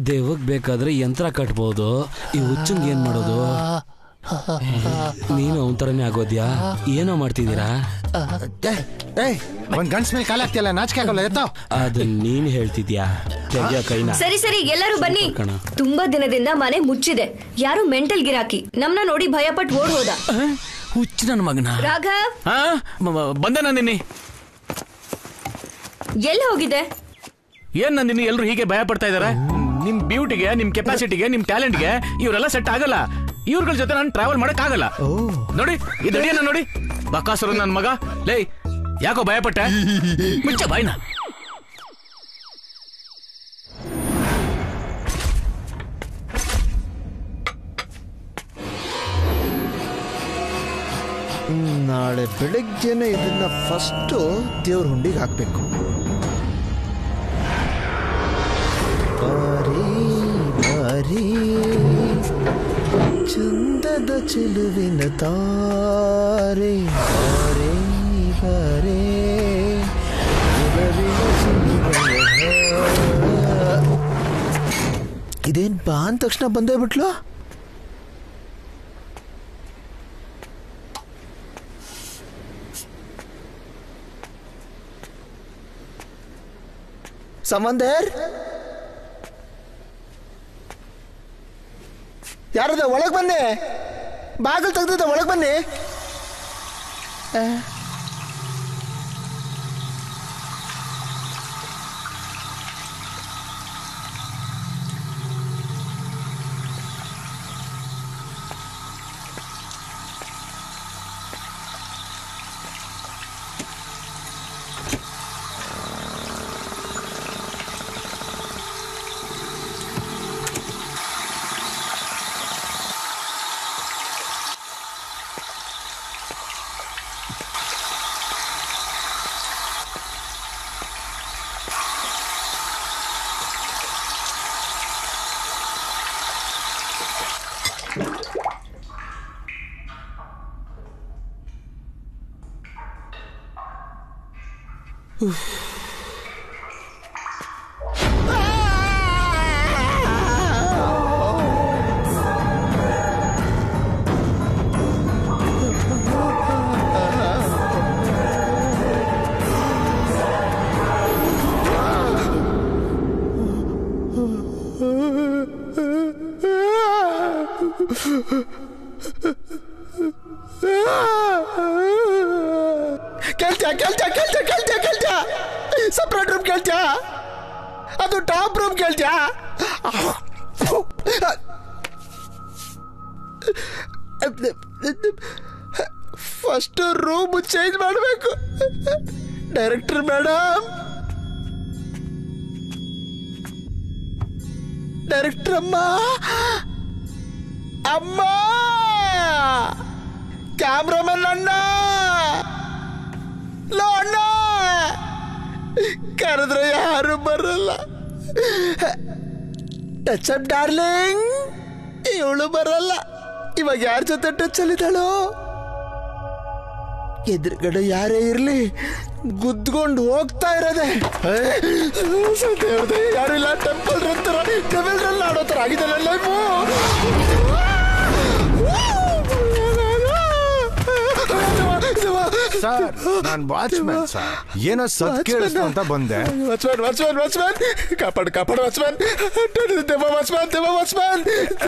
ದೇವಗ್ ಬೇಕಾದ್ರೆ ಯಂತ್ರ ಕಟ್ಬೋದು, ಈ ಹುಚ್ಚಂಗ್ ಏನ್ ಮಾಡೋದು? ನೀನು ಅವನ್ ತರನೇ ಆಗೋದ್ಯಾ? ಏನೋ ಮಾಡ್ತಿದ್ದೀರಾ? ಒಂದ್ ಗಂಡ್ಸ್ ಮೇಲೆ ಕಾಲ ಹಾಕ್ತಿಯಲ್ಲ, ನಾಚಿಕೆ ಆಗೋಲ್ಲ ಎತ್ತಾವ್. ಅದು ನೀನ್ ಹೇಳ್ತಿದ್ಯಾ? ತೆಗಿಯ ಕೈನ. ಸರಿ ಸರಿ ಎಲ್ಲರೂ ಬನ್ನಿ. ತುಂಬಾ ದಿನದಿಂದ ಮನೆ ಮುಚ್ಚಿದೆ. ಯಾರು ಮೆಂಟಲ್ ಗಿರಾಕಿ ನಮ್ನ ನೋಡಿ ಭಯ ಪಟ್ಟು ಓಡ್ ಹೋದ. ಹುಚ್ಚ ನನ್ನ ಮಗನ. ರಾಘವ್ ಬಂದೆ ನಂದಿನಿ. ಎಲ್ಲಿ ಹೋಗಿದೆ? ಏನ್ ನಂದಿನಿ ಎಲ್ರು ಹೀಗೆ ಭಯ ಪಡ್ತಾ ಇದಾರೆ? ನಿಮ್ ಬ್ಯೂಟಿಗೆ, ನಿಮ್ ಕೆಪಾಸಿಟಿಗೆ, ನಿಮ್ ಟ್ಯಾಲೆಂಟ್ಗೆ ಇವರೆಲ್ಲ ಸೆಟ್ ಆಗಲ್ಲ. ಇವ್ರಗಳ ಜೊತೆ ನಾನು ಟ್ರಾವೆಲ್ ಮಾಡಕ್ ಆಗಲ್ಲ. ನೋಡಿ ಇದನ್ನ ನೋಡಿ, ಬಕಾಸುರ ನನ್ ಮಗ. ಲೇ ಯಾಕೋ ಭಯ ಪಟ್ಟೆ? ಮುಚ್ಚ ಬಾಯ್ನ. ನಾಳೆ ಬೆಳಗ್ಗೆನೆ ಇದನ್ನ ಫಸ್ಟ್ ದೇವ್ರ ಹುಂಡಿಗೆ ಹಾಕ್ಬೇಕು. ಬಾರಿ ಬಾರಿ ಚಂದದ ಚೆಲುವಿನ ತಾರೆ, ಬಾರೆ ಬಾರೆ ಇದೇನ್ ಬಾ ಅಂದ ತಕ್ಷಣ ಬಂದೇ ಬಿಟ್ಲು. ಸಮಂದರ್, ಯಾರದ? ಒಳಗ್ ಬನ್ನಿ, ಬಾಗಿಲು ತೆಗ್ದಿದ್ದ, ಒಳಗ್ ಬನ್ನಿ. ಕೇಳ್ತ್ಯಾ ಸಪ್ರೇಟ್ ರೂಮ್ ಕೇಳ್ತ್ಯಾ? ಅದು ಟಾಪ್ ರೂಮ್ ಕೇಳ್ತ್ಯಾ? ಫಸ್ಟ್ ರೂಮ್ ಚೇಂಜ್ ಮಾಡಬೇಕು. ಡೈರೆಕ್ಟರ್ ಮೇಡಮ್, ಡೈರೆಕ್ಟರ್ ಅಮ್ಮ, ಅಮ್ಮ, ಕ್ಯಾಮ್ರಾಮನ್ ಅಣ್ಣ, ಲೋ ಅಣ್ಣ, ಕರೆದ್ರೆ ಯಾರು ಬರಲ್ಲ. ಟಚ್ ಅಪ್ ಡಾರ್ಲಿಂಗ್, ಇವಳು ಬರಲ್ಲ. ಇವಾಗ ಯಾರ ಜೊತೆ ಟಚ್ ಅಲ್ಲಿದ್ದಾಳೋ? ಎದುರುಗಡೆ ಯಾರೇ ಇರ್ಲಿ ಗುದ್ಕೊಂಡು ಹೋಗ್ತಾ ಇರೋದೆ. ಯಾರು ಇಲ್ಲ, ಟೆಂಪಲ್ ಡೆವಿಲ್ ಆಡೋ ತರ ಆಗಿದೆ ಲೈಫು. ಸರ್, ನಾನ್ ವಾಚ್ಮ್ಯಾನ್ ಸರ್. ಏನೋ ಸತ್ ಕೇಳಿಸ್ತು ಅಂತ ಬಂದೆ. ವಾಚ್ಮ್ಯಾನ್ ಕಾಪಾಡು ವಾಚ್ಮ್ಯಾನ್.